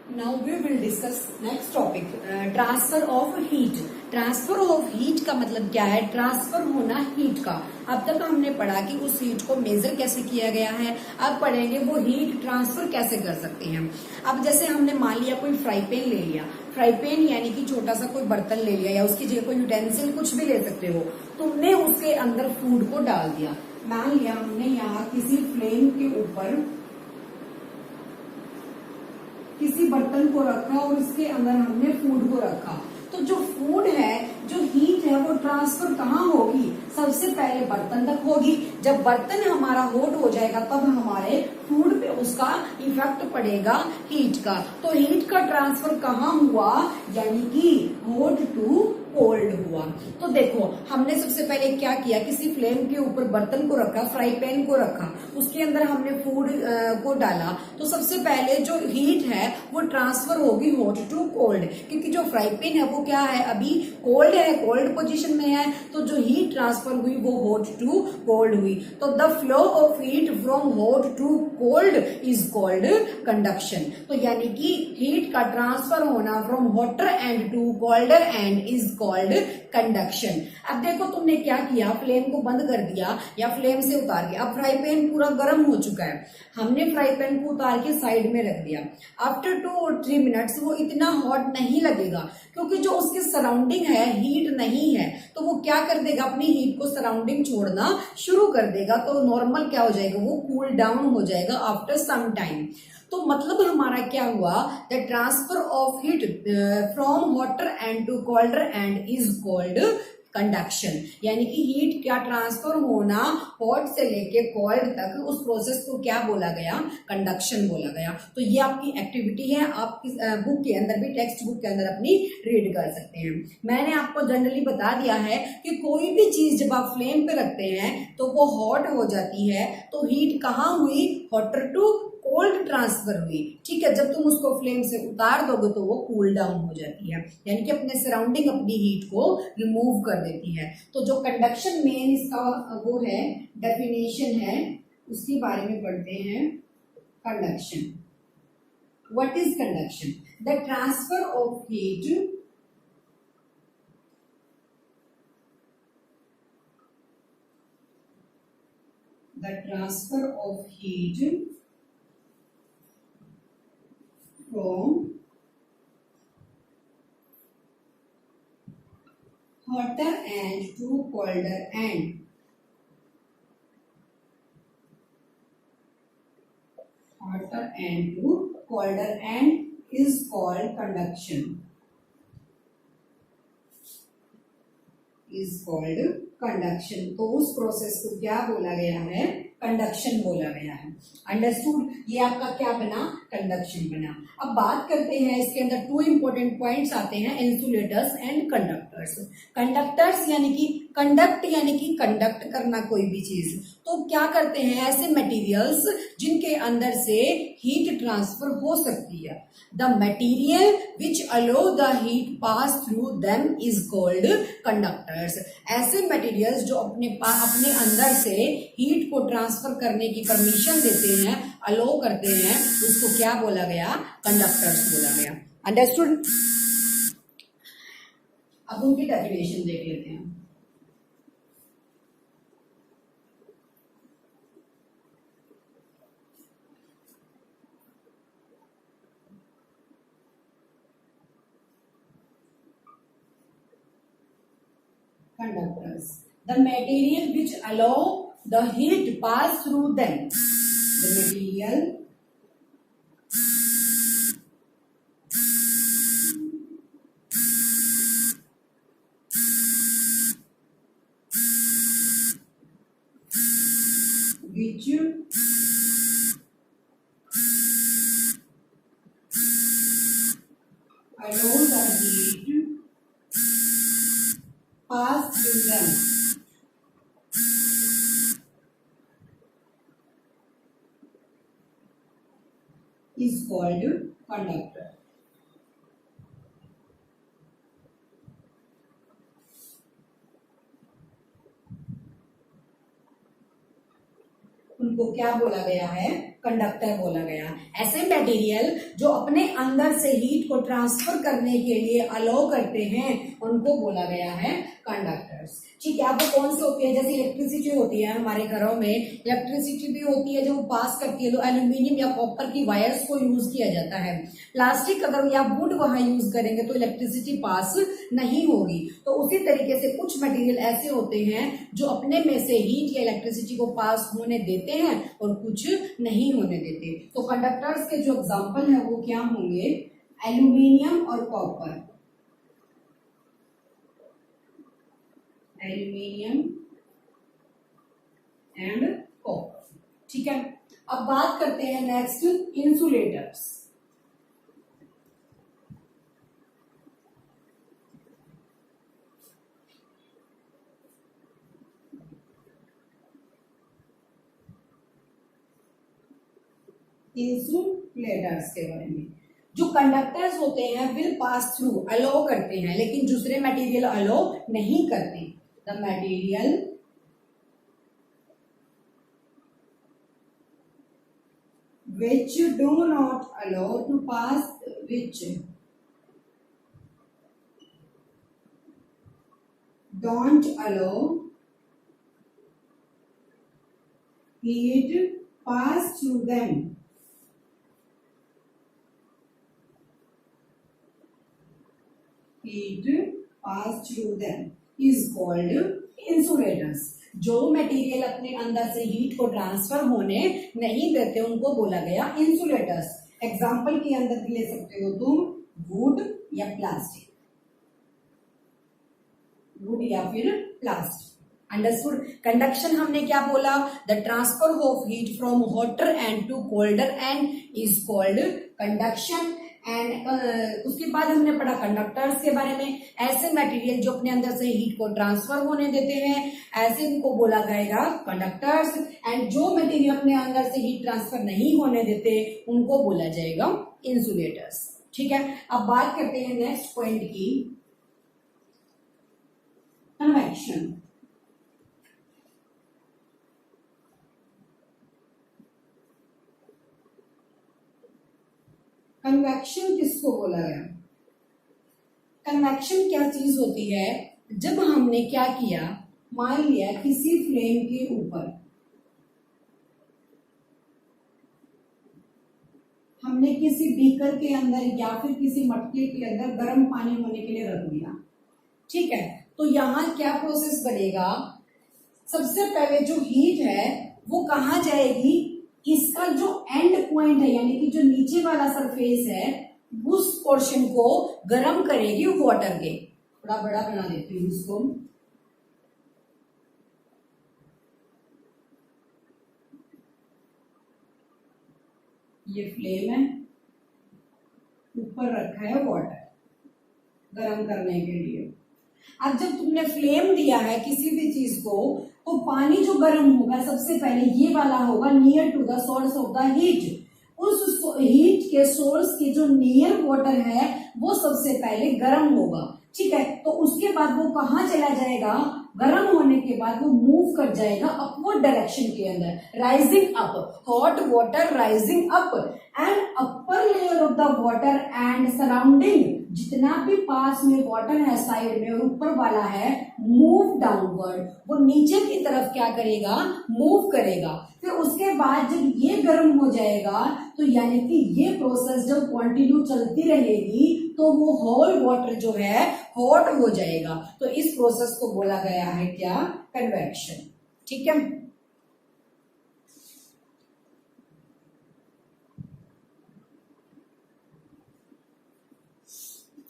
Now we will discuss next topic transfer of heat. Transfer of heat का मतलब क्या है? ट्रांसफर होना हीट का। अब तक हमने पढ़ा कि उस हीट को मेजर कैसे किया गया है, अब पढ़ेंगे वो हीट ट्रांसफर कैसे कर सकते हैं। अब जैसे हमने मान लिया कोई फ्राई पैन ले लिया, फ्राई पैन यानी कि छोटा सा कोई बर्तन ले लिया या उसकी जगह कोई यूटेंसिल कुछ भी ले सकते हो, तुमने उसके अंदर फूड को डाल दिया। मान लिया हमने यहाँ किसी फ्लेम के ऊपर किसी बर्तन को रखा और इसके अंदर हमने फूड को रखा, तो जो फूड है, जो हीट है, वो ट्रांसफर कहाँ होगी? सबसे पहले बर्तन तक होगी। जब बर्तन हमारा हॉट हो जाएगा तब हमारे फूड पे उसका इफेक्ट पड़ेगा हीट का। तो हीट का ट्रांसफर कहाँ हुआ? यानी कि हॉट टू कोल्ड हुआ। तो देखो हमने सबसे पहले क्या किया, किसी फ्लेम के ऊपर बर्तन को रखा, फ्राई पैन को रखा, उसके अंदर हमने फूड को डाला, तो सबसे पहले जो हीट है वो ट्रांसफर होगी हॉट टू कोल्ड, क्योंकि जो फ्राई पैन है वो क्या है, अभी कोल्ड है, कोल्ड पोजीशन में है, तो जो हीट ट्रांसफर हुई वो हॉट टू कोल्ड हुई। तो the flow of heat from hot to cold is called conduction. तो यानी कि हीट का ट्रांसफर होना from hotter end to colder end is called conduction. अब देखो तुमने क्या किया, फ्लेम को बंद कर दिया या फ्लेम से उतार दिया। अब फ्राई पैन पूरा गर्म हो चुका है, हमने फ्राई पैन को उतार के साइड में रख दिया। आफ्टर 2 और 3 मिनट्स वो इतना हॉट नहीं लगेगा, क्योंकि जो उसके सराउंडिंग है हीट नहीं है, तो वो क्या कर देगा, अपनी हीट को सराउंडिंग छोड़ना शुरू कर देगा। तो नॉर्मल क्या हो जाएगा, वो कूल डाउन हो जाएगा आफ्टर सम टाइम। तो मतलब हमारा क्या हुआ, the transfer of heat from hotter end to colder end is called conduction. यानी कि हीट क्या ट्रांसफर होना हॉट से लेके कोल्ड तक, उस प्रोसेस को क्या बोला गया, कंडक्शन बोला गया। तो ये आपकी एक्टिविटी है, आप बुक के अंदर भी, टेक्स्ट बुक के अंदर अपनी रीड कर सकते हैं। मैंने आपको जनरली बता दिया है कि कोई भी चीज जब आप फ्लेम पे रखते हैं तो वो हॉट हो जाती है, तो हीट कहाँ हुई, हॉटर टू कोल्ड ट्रांसफर हुई। ठीक है, जब तुम उसको फ्लेम से उतार दोगे तो वो कूल डाउन हो जाती है, यानी कि अपने सराउंडिंग अपनी हीट को रिमूव कर देती है। तो जो कंडक्शन मेन इसका वो है, डेफिनेशन है, उसके बारे में पढ़ते हैं। Conduction, what is conduction? The transfer of heat from hotter end to colder end. Hotter end to colder end is called conduction. Is called conduction. तो उस प्रोसेस को क्या बोला गया है, कंडक्शन बोला गया है। अंडरस्टूड? ये आपका क्या बना, कंडक्शन बना। अब बात करते हैं, इसके अंदर 2 इंपॉर्टेंट पॉइंट्स आते हैं, इंसुलेटर्स एंड कंडक्टर्स। कंडक्टर्स यानी कि कंडक्ट, यानी कि कंडक्ट करना कोई भी चीज। तो क्या करते हैं, ऐसे मटेरियल्स जिनके अंदर से हीट ट्रांसफर हो सकती है। The material which aloe the heat pass through them is called conductors. ऐसे मटेरियल्स जो अपने अंदर से हीट को ट्रांसफर करने की परमिशन देते हैं, अलो करते हैं, उसको क्या बोला गया, कंडक्टर्स बोला गया। अंडरस्टूड? अब उनकी डेफिनेशन देख लेते हैं। Conductors, the material which allow the heat pass through them. The material which allow the heat pass through them is called conductor. उनको क्या बोला गया है, कंडक्टर बोला गया। ऐसे मटेरियल जो अपने अंदर से हीट को ट्रांसफर करने के लिए अलाउ करते हैं उनको बोला गया है कंडक्टर्स। ठीक है, अब वो कौन से होते हैं, जैसे इलेक्ट्रिसिटी होती है हमारे घरों में, इलेक्ट्रिसिटी भी होती है जो पास करती है, तो एल्यूमिनियम या कॉपर की वायर्स को यूज किया जाता है। प्लास्टिक अगर या वुड वहां यूज करेंगे तो इलेक्ट्रिसिटी पास नहीं होगी। तो उसी तरीके से कुछ मटेरियल ऐसे होते हैं जो अपने में से हीट या इलेक्ट्रिसिटी को पास होने देते हैं और कुछ नहीं होने देते। तो कंडक्टर्स के जो एग्जांपल है वो क्या होंगे, एल्यूमिनियम और कॉपर, एल्यूमिनियम एंड कॉपर। ठीक है, अब बात करते हैं नेक्स्ट इंसुलेटर्स। इंसुलेटर्स के बारे में, जो कंडक्टर्स होते हैं विल पास थ्रू, अलाउ करते हैं, लेकिन दूसरे मटेरियल अलाउ नहीं करते। The material which do not allow to pass, which don't allow heat pass through them, heat pass through them is called insulators। जो मटेरियल अपने अंदर से हीट को ट्रांसफर होने नहीं देते उनको बोला गया इंसुलेटर्स। एग्जाम्पल के अंदर ले सकते हो तुम वुड या प्लास्टिक, वुड या फिर प्लास्टिक। अंडरस्टूड। कंडक्शन हमने क्या बोला, the transfer of heat from hotter end to colder end is called conduction. And उसके बाद हमने पढ़ा कंडक्टर्स के बारे में, ऐसे मटेरियल जो अपने अंदर से हीट को ट्रांसफर होने देते हैं ऐसे इनको बोला जाएगा कंडक्टर्स। एंड जो मटेरियल अपने अंदर से हीट ट्रांसफर नहीं होने देते उनको बोला जाएगा इंसुलेटर्स। ठीक है, अब बात करते हैं नेक्स्ट पॉइंट की, कन्वेक्शन। कन्वेक्शन किसको बोला गया, कन्वेक्शन क्या चीज होती है, जब हमने क्या किया, मान लिया किसी फ्लेम के ऊपर हमने किसी बीकर के अंदर या फिर किसी मटके के अंदर गर्म पानी होने के लिए रख दिया। ठीक है, तो यहाँ क्या प्रोसेस बनेगा, सबसे पहले जो हीट है वो कहाँ जाएगी, इसका जो एंड पॉइंट है यानी कि जो नीचे वाला सरफेस है उस पोर्शन को गर्म करेगी वाटर के। थोड़ा बड़ा बना देती हूँ इसको, ये फ्लेम है, ऊपर रखा है वाटर गर्म करने के लिए। अब जब तुमने फ्लेम दिया है किसी भी चीज को तो पानी जो गर्म होगा सबसे पहले ये वाला होगा near to the source of the heat. उस हीट के सोर्स के जो नियर वाटर है वो सबसे पहले गर्म होगा। ठीक है, तो उसके बाद वो कहाँ चला जाएगा, गर्म होने के बाद वो मूव कर जाएगा अपवर्ड डायरेक्शन के अंदर, rising up, hot water rising up and upper layer of the water and surrounding, जितना भी पास में वाटर है साइड में और ऊपर वाला है मूव डाउनवर्ड, वो नीचे की तरफ क्या करेगा, मूव करेगा। फिर उसके बाद जब ये गर्म हो जाएगा तो यानी कि ये प्रोसेस जब कंटिन्यू चलती रहेगी तो वो होल वाटर जो है हॉट हो जाएगा। तो इस प्रोसेस को बोला गया है क्या, कन्वेक्शन। ठीक है,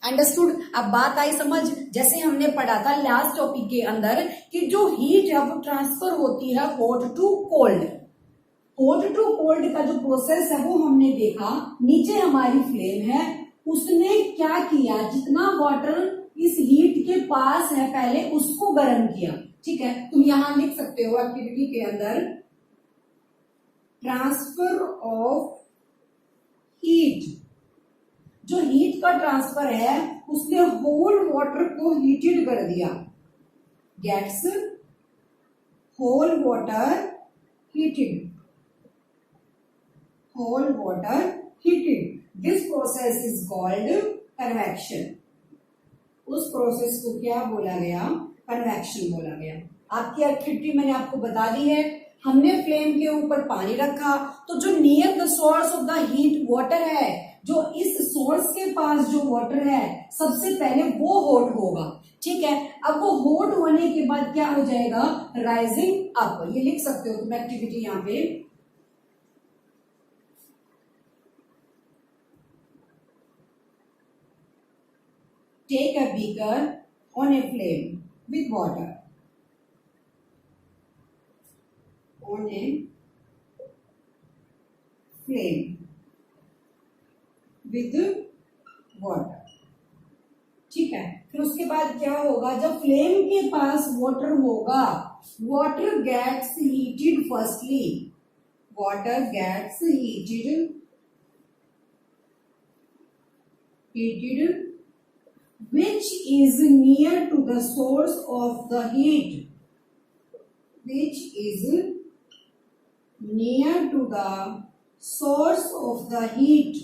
अंडरस्टूड। अब बात आई समझ, जैसे हमने पढ़ा था लास्ट टॉपिक के अंदर कि जो हीट है वो ट्रांसफर होती है hot to cold. Hot to cold का जो प्रोसेस है वो हमने देखा, नीचे हमारी फ्लेम है, उसने क्या किया, जितना वाटर इस हीट के पास है पहले उसको गर्म किया। ठीक है, तुम यहां लिख सकते हो एक्टिविटी के अंदर, ट्रांसफर ऑफ हीट, जो हीट का ट्रांसफर है उसने होल वाटर को हीटेड कर दिया, gets whole water heated. whole water heated. This process is called convection. उस प्रोसेस को क्या बोला गया? कन्वेक्शन बोला गया। आपकी एक्टिविटी मैंने आपको बता दी है। हमने फ्लेम के ऊपर पानी रखा, तो जो near the source of the heat water है, जो इस सोर्स के पास जो वाटर है, सबसे पहले वो हॉट होगा। ठीक है, अब वो हॉट होने के बाद क्या हो जाएगा? Rising up. ये लिख सकते हो तुम एक्टिविटी यहाँ पे। Take a beaker on a flame with water, on a flame with water। ठीक है, फिर उसके बाद क्या होगा? जब फ्लेम के पास वाटर होगा, water gets heated firstly, water gets heated which is near to the source of the heat, which is near to the source of the heat,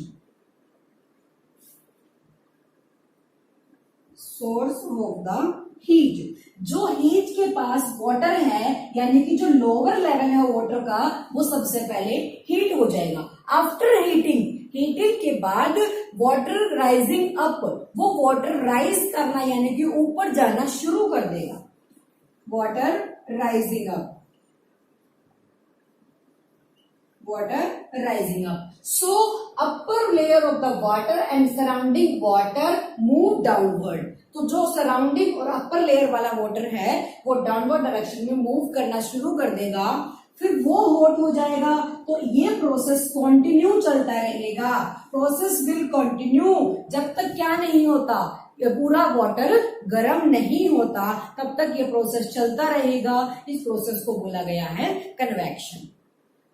source of the heat। जो heat के पास water है, यानी कि जो lower level है water का, वो सबसे पहले हीट हो जाएगा। आफ्टर हीटिंग के बाद वाटर राइजिंग अप, वो वाटर राइज करना यानी कि ऊपर जाना शुरू कर देगा। Water rising up, water rising up. So upper layer of the water and surrounding water move downward. तो जो सराउंडिंग और अपर लेयर वाला वाटर है, वो डाउनवर्ड डायरेक्शन में मूव करना शुरू कर देगा, फिर वो हॉट हो जाएगा। तो ये प्रोसेस कंटिन्यू चलता रहेगा। प्रोसेस विल कंटिन्यू जब तक क्या नहीं होता, ये पूरा वाटर गर्म नहीं होता, तब तक ये प्रोसेस चलता रहेगा। इस प्रोसेस को बोला गया है कन्वेक्शन।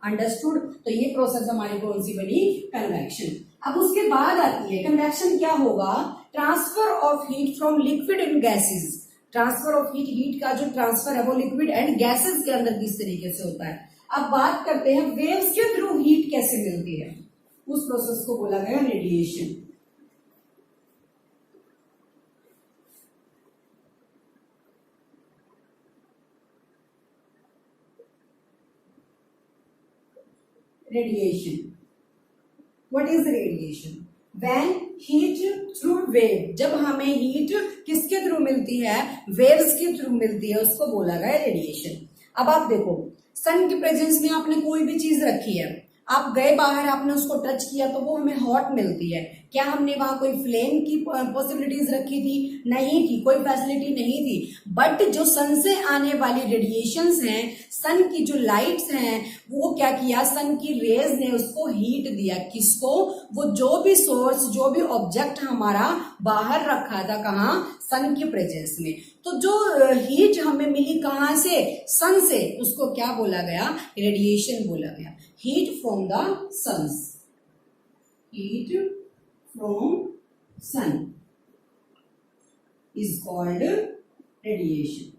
अंडरस्टूड? तो ये प्रोसेस हमारी कौन सी बनी? कन्वेक्शन। अब उसके बाद आती है कन्वेक्शन। क्या होगा? Transfer of heat from liquid and gases. Transfer of heat, heat का जो ट्रांसफर है वो लिक्विड एंड गैसेस के अंदर किस तरीके से होता है। अब बात करते हैं वेव्स के थ्रू हीट कैसे मिलती है। उस प्रोसेस को बोला गया radiation. Radiation, what is radiation? When heat through wave, जब हमें हीट किसके थ्रू मिलती है? वेव्स के थ्रू मिलती है, उसको बोला गया रेडिएशन। अब आप देखो, सन की प्रेजेंस में आपने कोई भी चीज रखी है, आप गए बाहर, आपने उसको टच किया तो वो हमें हॉट मिलती है। क्या हमने वहां कोई फ्लेम की पॉसिबिलिटीज रखी थी? नहीं थी, कोई फैसिलिटी नहीं थी। बट जो सन से आने वाली रेडिएशंस हैं, सन की जो लाइट्स हैं, वो क्या किया? सन की रेज ने उसको हीट दिया। किसको? वो जो भी सोर्स, जो भी ऑब्जेक्ट हमारा बाहर रखा था, कहाँ? सन की प्रेजेंस में। तो जो हीट हमें मिली कहाँ से? सन से, उसको क्या बोला गया? रेडिएशन बोला गया। Heat from the suns, heat from sun is called radiation.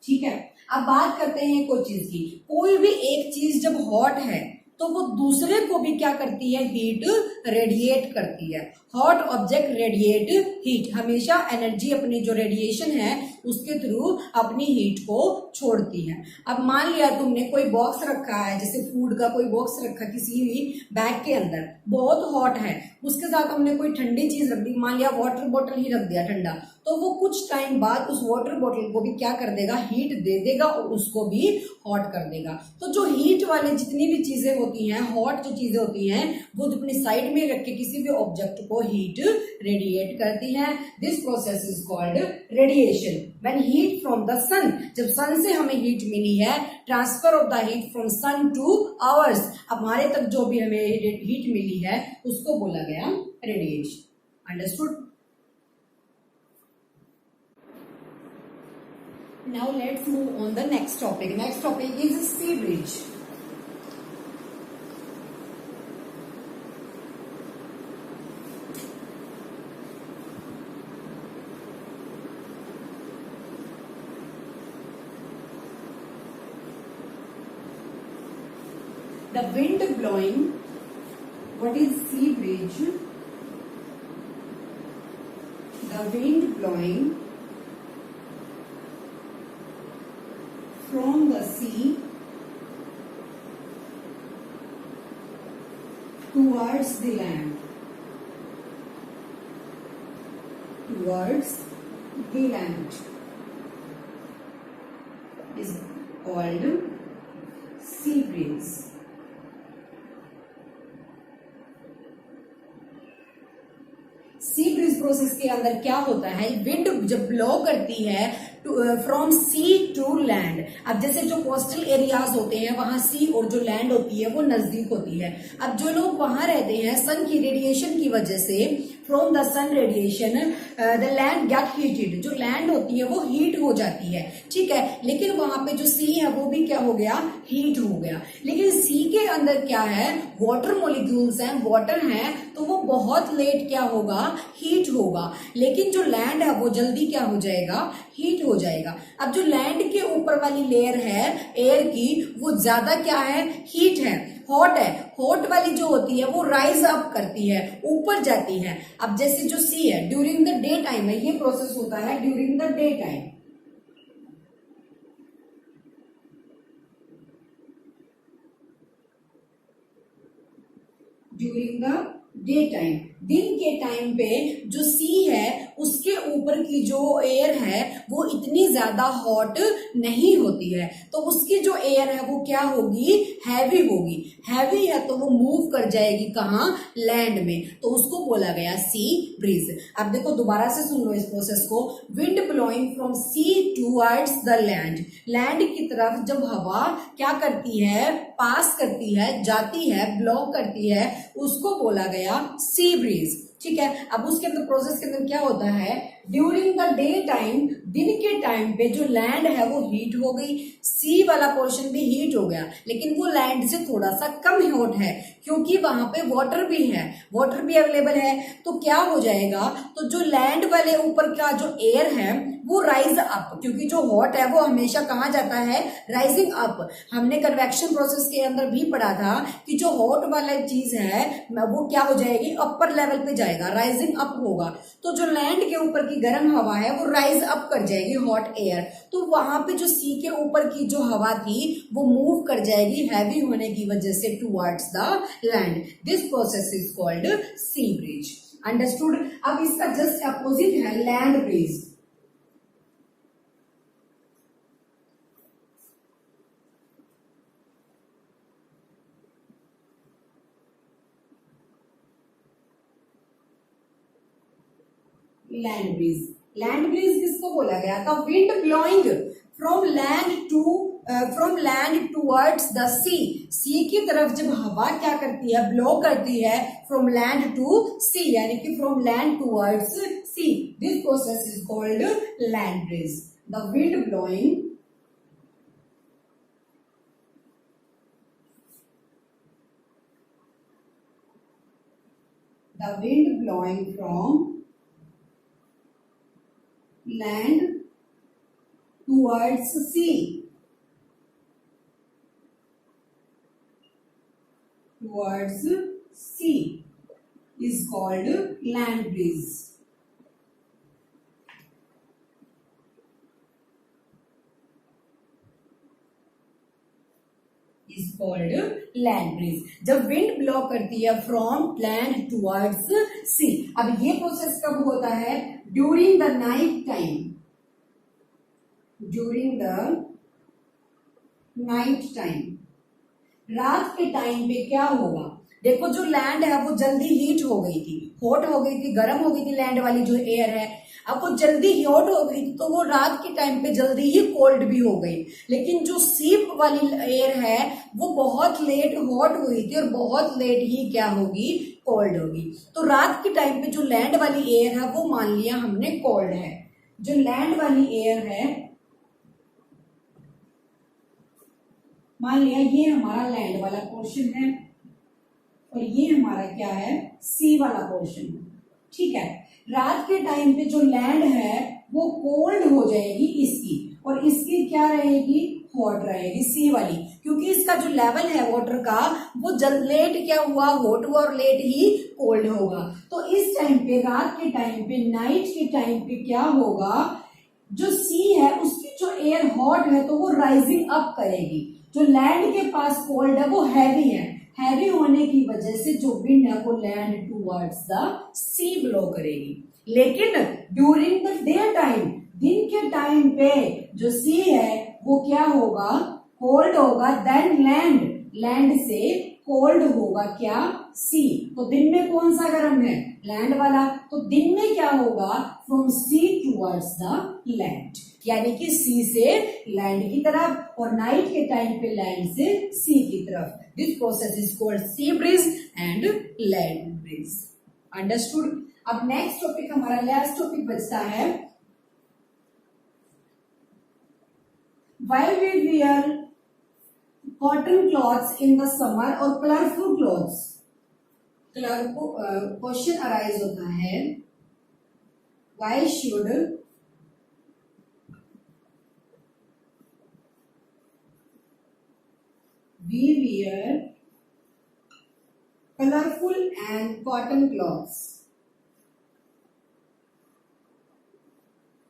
ठीक है, अब बात करते हैं कोई चीज की। कोई भी एक चीज जब हॉट है तो वो दूसरे को भी क्या करती है? हीट रेडिएट करती है। हॉट ऑब्जेक्ट रेडिएट हीट, हमेशा एनर्जी अपनी जो रेडिएशन है उसके थ्रू अपनी हीट को छोड़ती है। अब मान लिया तुमने कोई बॉक्स रखा है, जैसे फूड का कोई बॉक्स रखा किसी भी बैग के अंदर, बहुत हॉट है, उसके साथ हमने कोई ठंडी चीज रख दी, मान लिया वाटर बॉटल ही रख दिया ठंडा, तो वो कुछ टाइम बाद उस वाटर बॉटल को भी क्या कर देगा? हीट दे देगा और उसको भी हॉट कर देगा। तो जो हीट वाले जितनी भी चीजें होती हैं, हॉट जो चीजें होती हैं, वो अपनी साइड में रख के किसी भी ऑब्जेक्ट को हीट रेडिएट करती हैं। This process is called radiation. When heat from the sun, जब सन से हमें हीट मिली है, transfer of the heat from sun to ours, हमारे तक जो भी हमें हीट मिली है उसको बोला गया radiation. Understood? Now let's move on the next topic. Next topic is sea bridge. The wind blowing what is sea breeze? The wind blowing from the sea towards the land. Towards the land is called sea breeze. Sea breeze process के अंदर क्या होता है, wind जब blow करती है from C to land. अब जैसे जो कोस्टल एरियाज होते हैं वहां सी और जो लैंड होती है वो नजदीक होती है। अब जो लोग वहां रहते हैं सन की रेडिएशन की वजह से, from the sun radiation the land get heated, जो लैंड होती है वो हीट हो जाती है, ठीक है। लेकिन वहां पे जो सी है वो भी क्या हो गया, हीट हो गया। लेकिन सी के अंदर क्या है, वाटर मोलिक्यूल्स हैं, वाटर हैं, तो वो बहुत लेट क्या होगा, हीट होगा। लेकिन जो लैंड है वो जल्दी क्या हो जाएगा, हीट हो जाएगा। अब जो लैंड के ऊपर वाली लेयर है एयर की, वो ज्यादा क्या है, हीट है, हॉट है। हॉट वाली जो होती है वो राइज अप करती है, ऊपर जाती है। अब जैसे जो सी है ड्यूरिंग द डे टाइम है, ये प्रोसेस होता है during the day time. During the day time, दिन के टाइम पे जो सी है उसके ऊपर की जो एयर है वो इतनी ज्यादा हॉट नहीं होती है, तो उसकी जो एयर है वो क्या होगी, हैवी होगी। हैवी है तो वो मूव कर जाएगी कहाँ, लैंड में, तो उसको बोला गया सी ब्रीज। अब देखो दोबारा से सुन लो इस प्रोसेस को, wind blowing from sea towards the land, land की तरफ जब हवा क्या करती है, पास करती है, जाती है, ब्लो करती है, उसको बोला गया सी ब्रीज, ठीक है। अब उसके अंदर प्रोसेस के अंदर क्या होता है, ड्यूरिंग द डे टाइम, दिन के टाइम पे जो लैंड है वो हीट हो गई, सी वाला पोर्शन भी हीट हो गया, लेकिन वो लैंड से थोड़ा सा कम हॉट है क्योंकि वहां पे वाटर भी है, वाटर भी अवेलेबल है। तो क्या हो जाएगा, तो जो लैंड वाले ऊपर का जो एयर है वो राइज अप, क्योंकि जो हॉट है वो हमेशा कहाँ जाता है, राइजिंग अप। हमने कन्वेक्शन प्रोसेस के अंदर भी पढ़ा था कि जो हॉट वाला चीज है वो क्या हो जाएगी, अपर लेवल पे जाएगा, राइजिंग अप होगा। तो जो लैंड के ऊपर की गर्म हवा है वो राइज अप कर जाएगी, हॉट एयर, तो वहां पे जो सी के ऊपर की जो हवा थी वो मूव कर जाएगी हैवी होने की वजह से towards the land. This process is called sea breeze, understood. अब इसका जस्ट अपोजिट है land breeze. Land breeze, land breeze किसको बोला गया था, wind blowing from land towards the sea, sea की तरफ जब हवा क्या करती है, ब्लो करती है फ्रॉम लैंड टू सी, यानी कि from land towards sea, this process is called land breeze. The wind blowing from land towards sea, is called land breeze। is called land breeze। जब विंड ब्लो करती है from land towards सी। अब ये process कब होता है, during the night time, during the night time, रात के टाइम पे क्या होगा, देखो जो लैंड है वो जल्दी हीट हो गई थी, हॉट हो गई थी, गर्म हो गई थी लैंड वाली जो एयर है, अब वो जल्दी हॉट हो गई तो वो रात के टाइम पे जल्दी ही कोल्ड भी हो गई। लेकिन जो सीप वाली एयर है वो बहुत लेट हॉट हुई थी और बहुत लेट ही क्या होगी, कोल्ड होगी। तो रात के टाइम पे जो लैंड वाली एयर है वो मान लिया हमने कोल्ड है, जो लैंड वाली एयर है मान लिया ये हमारा लैंड वाला पोर्शन है और ये हमारा क्या है, सी वाला पोर्शन, ठीक है। रात के टाइम पे जो लैंड है वो कोल्ड हो जाएगी इसकी, और इसकी क्या रहेगी, हॉट रहेगी, सी वाली, क्योंकि इसका जो लेवल है वाटर का वो लेट क्या हुआ, हॉट हुआ, और लेट ही कोल्ड होगा। तो इस टाइम पे, रात के टाइम पे, नाइट के टाइम पे क्या होगा, जो सी है उसकी जो एयर हॉट है तो वो राइजिंग अप करेगी, जो लैंड के पास कोल्ड है वो हैवी है, हैवी होने की वजह से जो विंड है वो land towards the sea blow करेगी। लेकिन ड्यूरिंग द डे टाइम, दिन के टाइम पे जो सी है वो क्या होगा, कोल्ड होगा, देन लैंड से कोल्ड होगा क्या, सी। तो दिन में कौन सा गर्म है, लैंड वाला, तो दिन में क्या होगा, from sea towards the land, यानी कि सी से लैंड की तरफ, और नाइट के टाइम पे लैंड से सी की तरफ। This process is called sea breeze and land breeze. Understood. अब नेक्स्ट टॉपिक हमारा लास्ट टॉपिक बचता है, why we wear cotton clothes in the summer और कलरफुल क्लॉथ्स। क्वेश्चन अराइज होता है, why should we wear colorful and cotton cloths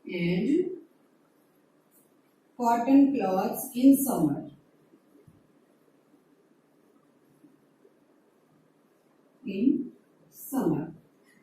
in summer?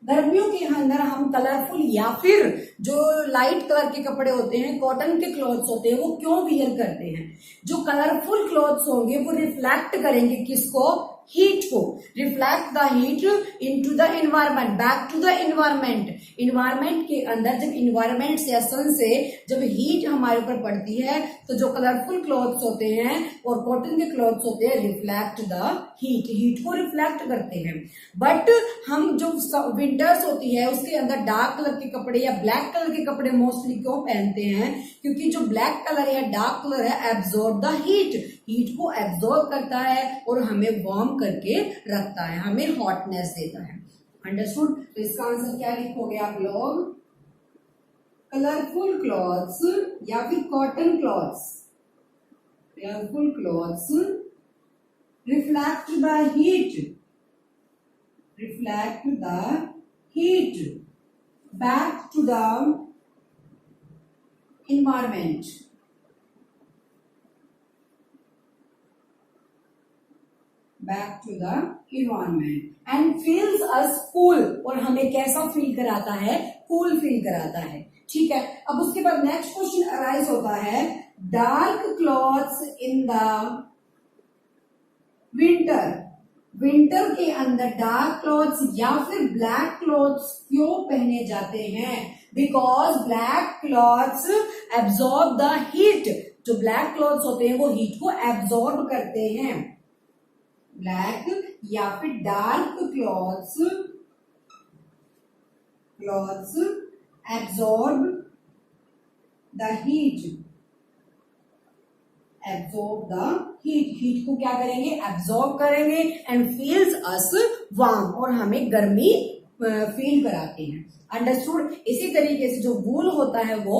गर्मियों के अंदर हम कलरफुल या फिर जो लाइट कलर के कपड़े होते हैं, कॉटन के क्लॉथ्स होते हैं, वो क्यों वियर करते हैं? जो कलरफुल क्लॉथ्स होंगे वो रिफ्लेक्ट करेंगे किसको, हीट को, reflect the heat into the environment, back to the environment. Environment के अंदर जब एनवायरमेंट से, सन से जब हीट हमारे ऊपर पड़ती है तो जो कलरफुल क्लॉथ्स होते हैं और कॉटन के क्लॉथ्स होते हैं रिफ्लेक्ट द हीट को रिफ्लेक्ट करते हैं। बट हम जो विंटर्स होती है उसके अंदर डार्क कलर के कपड़े या ब्लैक कलर के कपड़े मोस्टली क्यों पहनते हैं, क्योंकि जो ब्लैक कलर या डार्क कलर है एब्जॉर्ब द हीट को एब्जॉर्ब करता है और हमें वार्म करके रखता है, हमें हॉटनेस देता है। अंडरस्टूड। तो इसका आंसर क्या लिखोगे आप लोग, कलरफुल क्लॉथ्स या फिर cotton clothes, colourful clothes reflect the heat back to the environment, back to the environment and feels us cool, और हमें कैसा फील कराता है, कूल फील कराता है। ठीक है। अब उसके बाद नेक्स्ट क्वेश्चन अराइज होता है, dark clothes in the winter के अंदर डार्क क्लॉथ्स या फिर ब्लैक क्लॉथ्स क्यों पहने जाते हैं? Because black clothes absorb the heat, जो ब्लैक क्लॉथ्स होते हैं वो हीट को एब्जॉर्ब करते हैं। ब्लैक या फिर dark clothes absorb the heat, heat को क्या करेंगे, एब्जॉर्ब करेंगे एंड फील्स अस वार्म, और हमें गर्मी फील कराते हैं। अंडरस्टूड। इसी तरीके से जो वूल होता है वो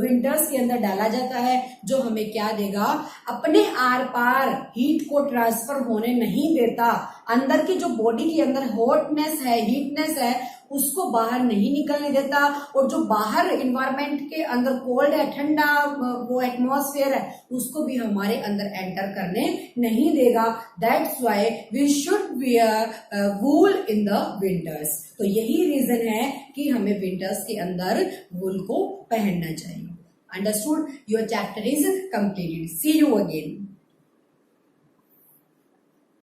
विंटर्स के अंदर डाला जाता है, जो हमें क्या देगा, अपने आर पार हीट को ट्रांसफर होने नहीं देता, अंदर की जो बॉडी के अंदर हॉटनेस है, हीटनेस है, उसको बाहर नहीं निकलने देता, और जो बाहर एनवायरमेंट के अंदर कोल्ड है, ठंडा वो एटमॉस्फेयर है, उसको भी हमारे अंदर एंटर करने नहीं देगा। That's why we should wear wool in the winters. तो यही रीजन है कि हमें विंटर्स के अंदर वूल को पहनना चाहिए। Understood. Your chapter is completed. See you again.